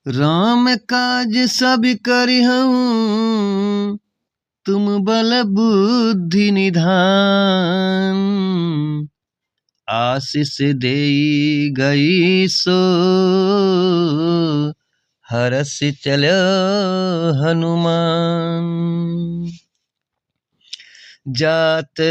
राम काज सब करिहउँ तुम बल बुद्धि निधान। आशीष देई गई सो हरष चलो हनुमान। जात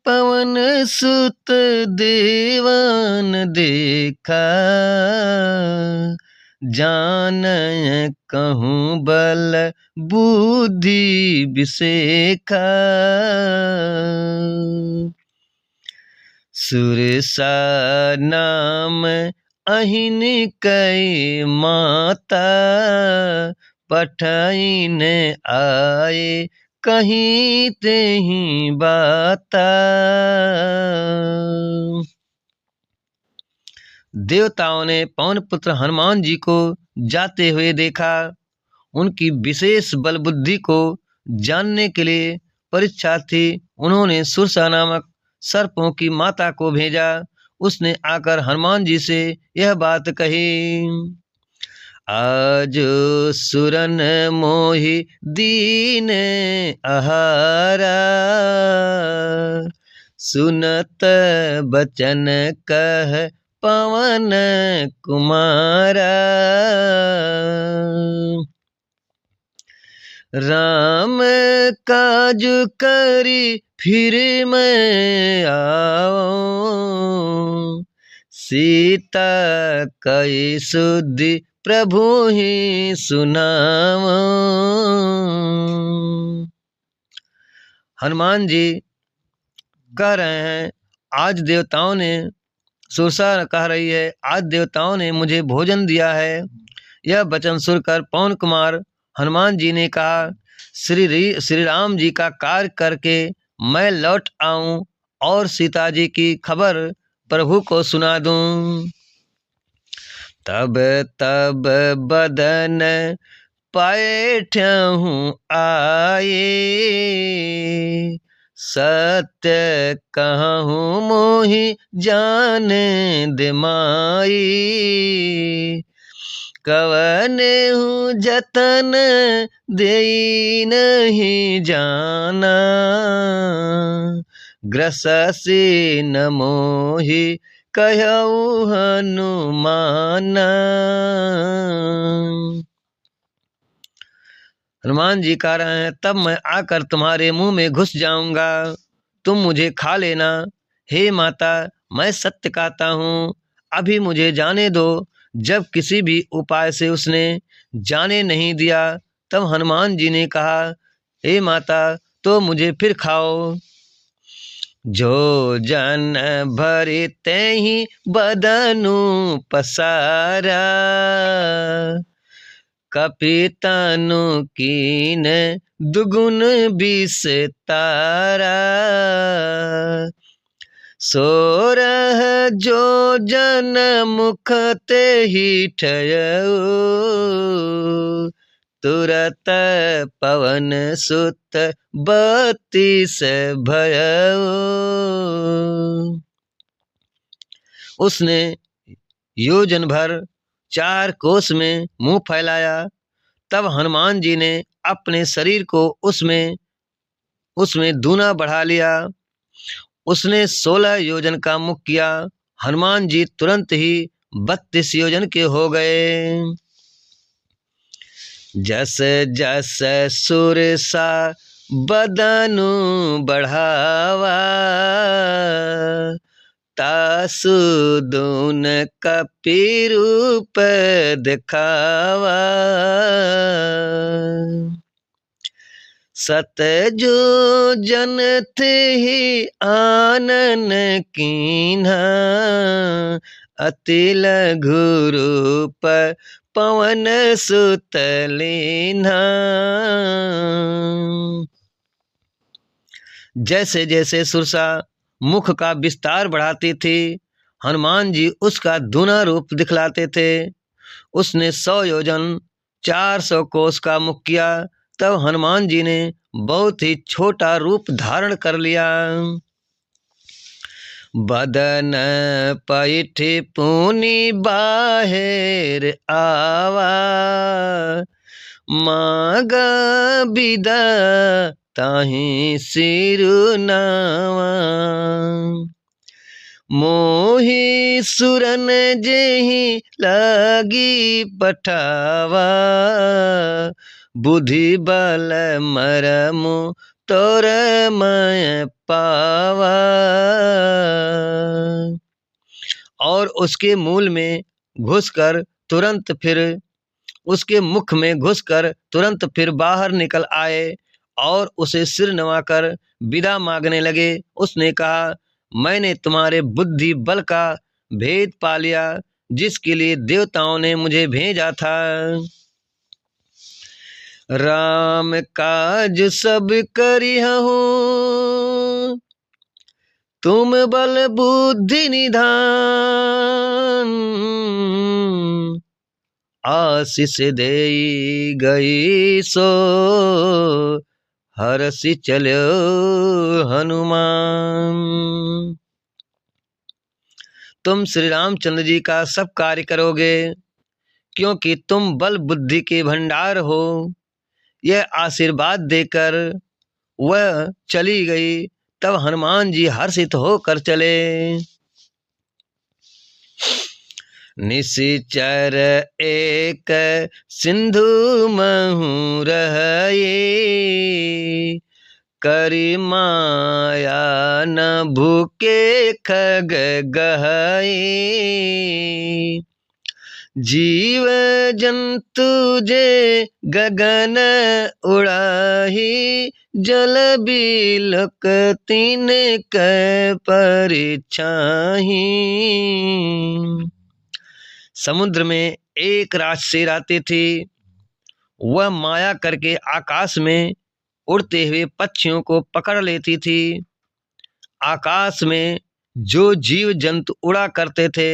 पवन सुत देवन देखा जान कहूँ बल बुद्धि विसेखा। सुरसा नाम अहिन कई माता पठाइन आए कहीं तेहि बाता। देवताओं ने पवन पुत्र हनुमान जी को जाते हुए देखा। उनकी विशेष बल बुद्धि को जानने के लिए परीक्षा थी। उन्होंने सुरसा नामक सर्पों की माता को भेजा। उसने आकर हनुमान जी से यह बात कही। आज सुरन मोहि दीन आहारा सुनत बचन कह पवन कुमारा। राम काज करी फिर मैं आओ सीता कई सुधि प्रभु ही सुनाओ। हनुमान जी कह रहे हैं आज देवताओं ने, सुरसा कह रही है आज देवताओं ने मुझे भोजन दिया है। यह वचन सुनकर पवन कुमार हनुमान जी ने कहा श्री राम जी का कार्य करके मैं लौट आऊं और सीता जी की खबर प्रभु को सुना दूं। तब तब बदन पैठहूँ आए सत्य कहूँ मोहि जान दिमाई। कवन हूँ जतन देई नहीं जाना ग्रससी न मोहि कहऊ हनुमाना। हनुमान जी कह रहे हैं तब मैं आकर तुम्हारे मुंह में घुस जाऊंगा, तुम मुझे खा लेना। हे माता मैं सत्य कहता हूँ, अभी मुझे जाने दो। जब किसी भी उपाय से उसने जाने नहीं दिया तब हनुमान जी ने कहा हे माता तो मुझे फिर खाओ। जो जन भरे तेहि बदनु पसारा कपितनु कीन दुगुन विस्तारा। सोरह जो जन मुख तेहि ठयऊ तुरत पवन सुत 32 भयऊ। उसने योजन भर 4 कोस में मुंह फैलाया। तब हनुमान जी ने अपने शरीर को उसमें दूना बढ़ा लिया। उसने 16 योजन का मुख किया। हनुमान जी तुरंत ही 32 योजन के हो गए। जस जस सुरसा बदनु बढ़ावा तासु दून कपि रूप दिखावा। सत जो जन थे ही आनन कीन्हा अति लघु रूप पवन सुत लीन्हा। जैसे जैसे सुरसा मुख का विस्तार बढ़ाती थी हनुमान जी उसका दूना रूप दिखलाते थे। उसने 100 योजन 400 कोस का मुख किया। तब हनुमान जी ने बहुत ही छोटा रूप धारण कर लिया। बदन पैठ पूनी बाहेर आवा, मांग बिदा ताहि सिरुनावा। मोहि सुरन जेहि लागी पठावा, बुद्धि बल मरमु तोर मैं पावा। और उसके मूल में घुसकर तुरंत फिर उसके मुख में घुसकर तुरंत फिर बाहर निकल आए और उसे सिर नवाकर विदा मांगने लगे। उसने कहा, मैंने तुम्हारे बुद्धि बल का भेद पा लिया जिसके लिए देवताओं ने मुझे भेजा था। राम काज सब करिहूँ, तुम बल बुद्धि निधान, आशीष देई गई सो हरसि चलो हनुमान। तुम श्री रामचंद्र जी का सब कार्य करोगे क्योंकि तुम बल बुद्धि के भंडार हो। यह आशीर्वाद देकर वह चली गई। तब हनुमान जी हर्षित होकर चले। निशिचर एक सिंधु महु रहे, करि माया न भूके खग गहे। जीव जंतु जे गगन उड़ाही, जल बिलक तीन कै परिछाही। समुद्र में एक राक्षसी रहती थी। वह माया करके आकाश में उड़ते हुए पक्षियों को पकड़ लेती थी। आकाश में जो जीव जंतु उड़ा करते थे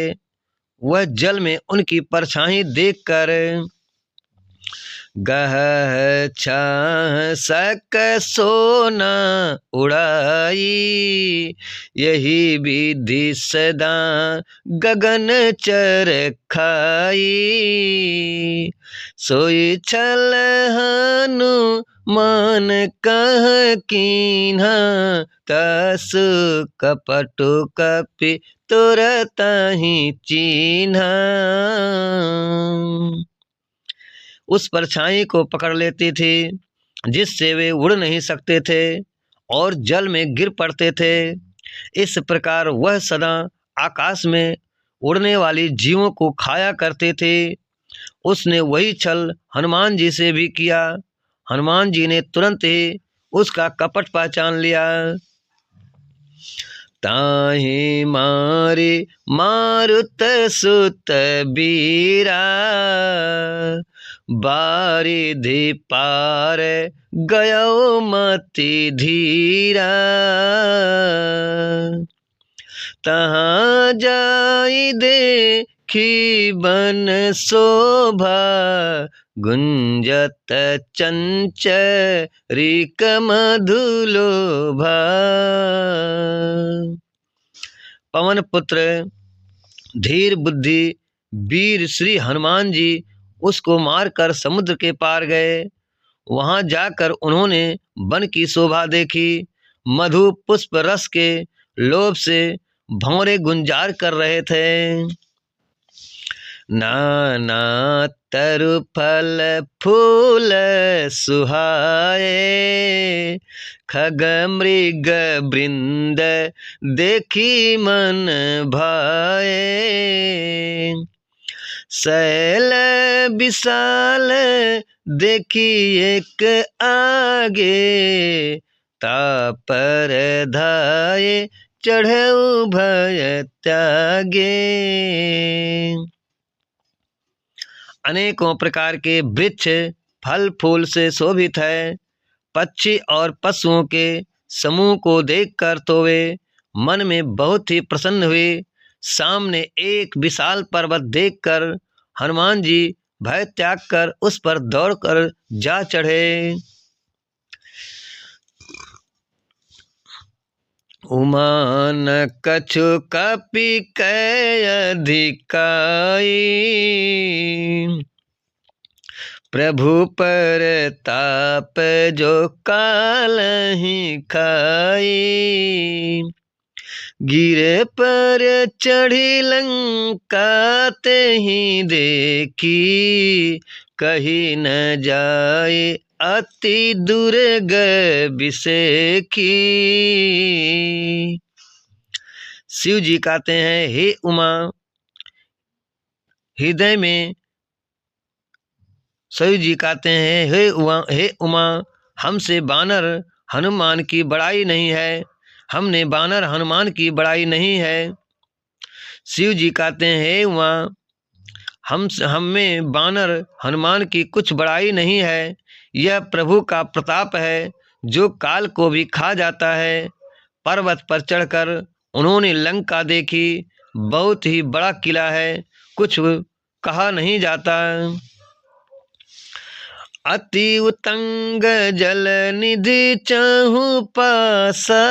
वह जल में उनकी परछाई देखकर गह छाह सक सोना उड़ाई, यही विधि सदा गगन चर खाई। सोई छल हनुमान कह कीन्हा, तसु कपटु कपि तुरतहि चीन्हा। उस परछाई को पकड़ लेती थी जिससे वे उड़ नहीं सकते थे और जल में गिर पड़ते थे। इस प्रकार वह सदा आकाश में उड़ने वाली जीवों को खाया करते थे। उसने वही छल हनुमान जी से भी किया। हनुमान जी ने तुरंत ही उसका कपट पहचान लिया। ताहि मारे मारुत सुत बीरा, बारिधि पार गयो मति धीरा। तहाँ जाई देखी बन शोभा, गुंजत चंचरिक मधुलोभा। पवन पुत्र धीर बुद्धि वीर श्री हनुमान जी उसको मारकर समुद्र के पार गए। वहां जाकर उन्होंने वन की शोभा देखी। मधु पुष्प रस के लोभ से भंवरे गुंजार कर रहे थे। नाना तरु फल फूल सुहाए, खग मृग वृंद देखी मन भाए। शैल विशाल देखी एक आगे, तापर धाये चढ़ऊ भय त्यागे। अनेकों प्रकार के वृक्ष फल फूल से शोभित है। पक्षी और पशुओं के समूह को देखकर तो वे मन में बहुत ही प्रसन्न हुए। सामने एक विशाल पर्वत देखकर हनुमान जी भय त्याग कर उस पर दौड़कर जा चढ़े। उमा न कछु कपि कै अधिकाई, प्रभु परताप जो कालहि खाई। गिरे पर चढ़ी लंका तेहि देखी, कही न जाए अति दुर्ग बिसेखी। शिव जी कहते हैं, हे उमा, हृदय में शिव जी कहते हैं, हे उमा, हमसे बानर हनुमान की बड़ाई नहीं है, हमने बानर हनुमान की बड़ाई नहीं है। शिव जी कहते हैं, हे उमा, हम में बानर हनुमान की कुछ बड़ाई नहीं है, यह प्रभु का प्रताप है जो काल को भी खा जाता है। पर्वत पर चढ़कर उन्होंने लंका देखी, बहुत ही बड़ा किला है, कुछ कहा नहीं जाता। अति उतंग जल निधि चाहु पासा,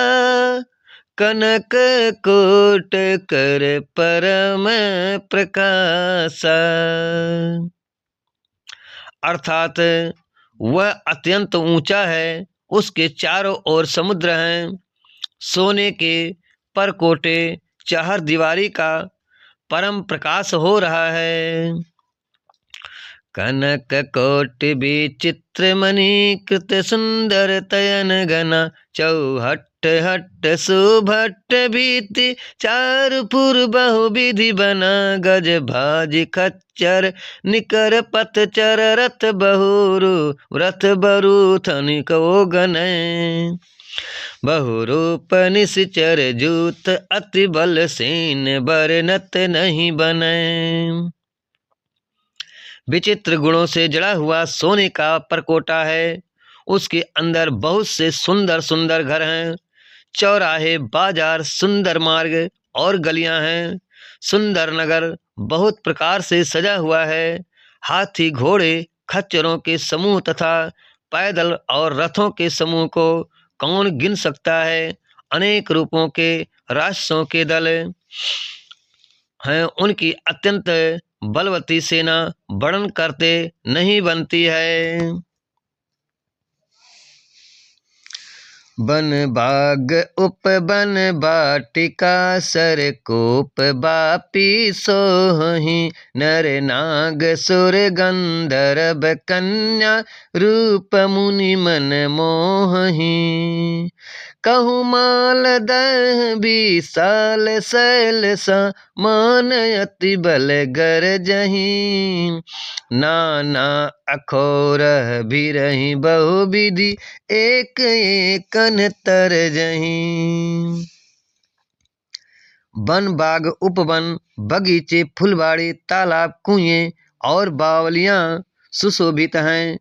कनक कोट कर परम प्रकाशा। अर्थात वह अत्यंत ऊंचा है, उसके चारों ओर समुद्र हैं, सोने के परकोटे चार दीवारी का परम प्रकाश हो रहा है। कनक कोटि विचित्र मणि कृत सुंदर तयन घना, चौहट्ट हट्ट सुभट्ट भीति चारुपुर बहुविधि बना। गज भाज खच्चर निकर पतचर रथ बरु थनिको गने। बहुरूप निश्चर जूत अति बल सेन बरनत नहीं बने। विचित्र गुणों से जड़ा हुआ सोने का परकोटा है, उसके अंदर बहुत से सुंदर सुंदर घर हैं, चौराहे, बाजार, सुंदर मार्ग और गलियां हैं। सुंदर नगर बहुत प्रकार से सजा हुआ है। हाथी, घोड़े, खच्चरों के समूह तथा पैदल और रथों के समूह को कौन गिन सकता है। अनेक रूपों के राक्षसों के दल हैं, उनकी अत्यंत बलवती सेना वर्णन करते नहीं बनती है। बन बाग उपवन बाटिका, सरकोप बापी सोहि। नर नाग सुर गंधर्व कन्या, रूप मुनि मन मोहि। कहु माल दह विशाल शैल मान, अति बल गरजहि। नाना अखोर बिरहि बहुविधि, एक एकन तरजहि। वन, बाग, उपवन, बगीचे, फुलवाड़ी, तालाब, कुएं और बावलियां सुशोभित हैं।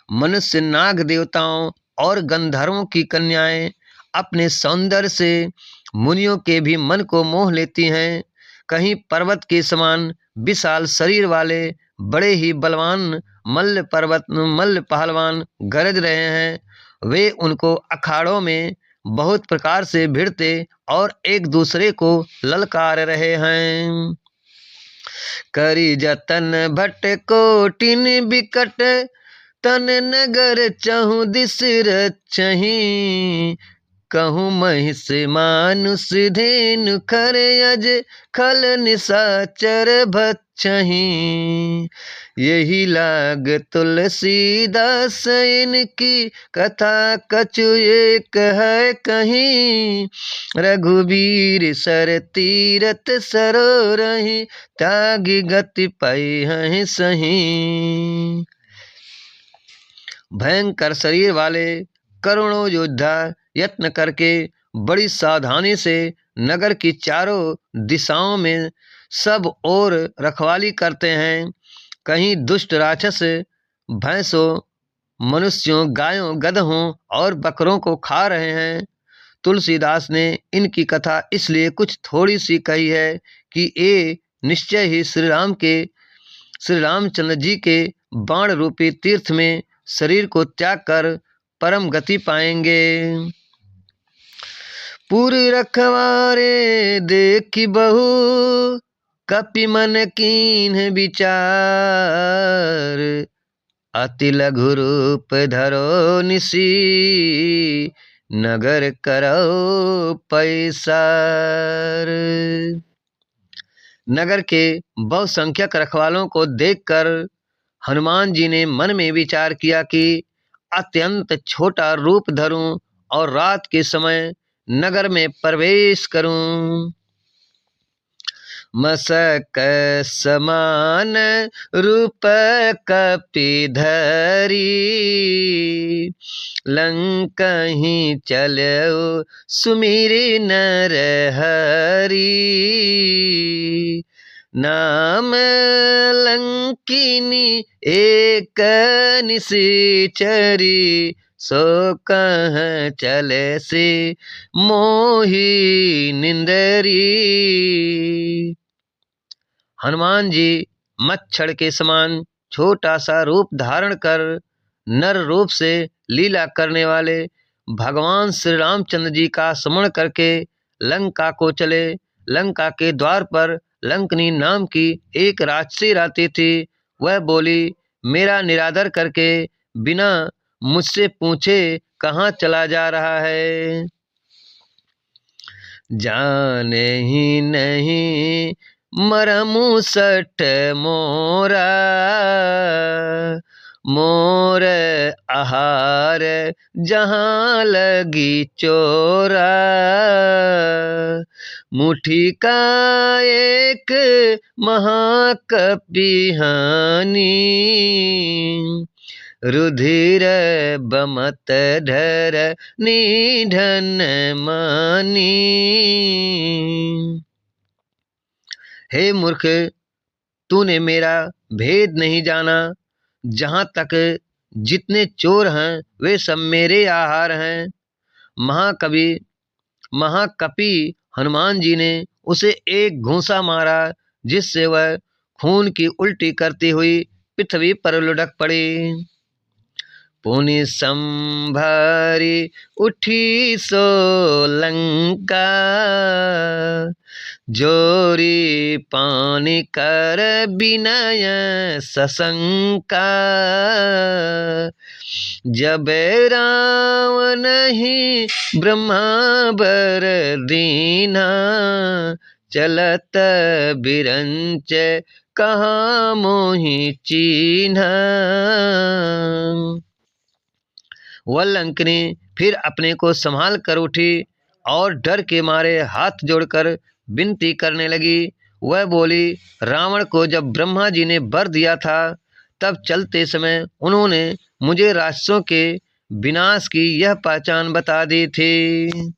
मनुष्य, नाग देवताओं और गंधर्वों की कन्याएं अपने सौंदर्य से मुनियों के भी मन को मोह लेती हैं। कहीं पर्वत के समान विशाल शरीर वाले बड़े ही बलवान मल्ल पहलवान गरज रहे हैं। वे उनको अखाड़ों में बहुत प्रकार से भिड़ते और एक दूसरे को ललकार रहे हैं। करी जतन भट्ट कोटिन बिकट, तन नगर चहु दिस रचहि। कहूँ महिष मानुष धेनु खर अज, खल निशाचर भक्षहि। यही लाग तुलसीदास इनकी, कथा कछु एक है कहीं। रघुबीर सर तीरथ सरोरहि, त्यागी गति पाई हैं सही। भयंकर शरीर वाले करोड़ों योद्धा यत्न करके बड़ी सावधानी से नगर की चारों दिशाओं में सब ओर रखवाली करते हैं। कहीं दुष्ट राक्षस भैंसों, मनुष्यों, गायों, गधों और बकरों को खा रहे हैं। तुलसीदास ने इनकी कथा इसलिए कुछ थोड़ी सी कही है कि ये निश्चय ही श्री रामचंद्र जी के बाण रूपी तीर्थ में शरीर को त्याग कर परम गति पाएंगे। पूरी रखवारे देखी बहु, कपि मन कीन्ह विचार। अति लघु रूप धरो निसी, नगर करो पैसार। नगर के बहुसंख्यक रखवालों को देखकर हनुमान जी ने मन में विचार किया कि अत्यंत छोटा रूप धरूं और रात के समय नगर में प्रवेश करूं। मसक समान रूप कपि धरी, लंकहि चलऊ सुमिरि नर हरि। नाम लंकिनी एक निशिचरी, सो कह चले से मोही निंदरी। हनुमान जी मच्छर के समान छोटा सा रूप धारण कर नर रूप से लीला करने वाले भगवान श्री रामचंद्र जी का स्मरण करके लंका को चले। लंका के द्वार पर लंकनी नाम की एक राक्षसी रहती थी। वह बोली, मेरा निरादर करके बिना मुझसे पूछे कहाँ चला जा रहा है। जाने ही नहीं मरमु सठ मोरा, मोर आहार जहाँ लगी चोरा। मुठी का एक महाकपि हानि, रुधिर बमत धर निधन मानी। हे मूर्ख, तूने मेरा भेद नहीं जाना। जहाँ तक जितने चोर हैं वे सब मेरे आहार हैं। महाकपि हनुमान जी ने उसे एक घूंसा मारा, जिससे वह खून की उल्टी करती हुई पृथ्वी पर लुढ़क पड़ी। पुनि संभारी उठी सो लंका, जोरी पानी कर विनय सशंका। जब रावण ही ब्रह्मा बर दीना, चलत बिरंच कहाँ मोहि चीन्हा। वह लंकनी फिर अपने को संभाल कर उठी और डर के मारे हाथ जोड़कर विनती करने लगी। वह बोली, रावण को जब ब्रह्मा जी ने वर दिया था तब चलते समय उन्होंने मुझे राक्षसों के विनाश की यह पहचान बता दी थी।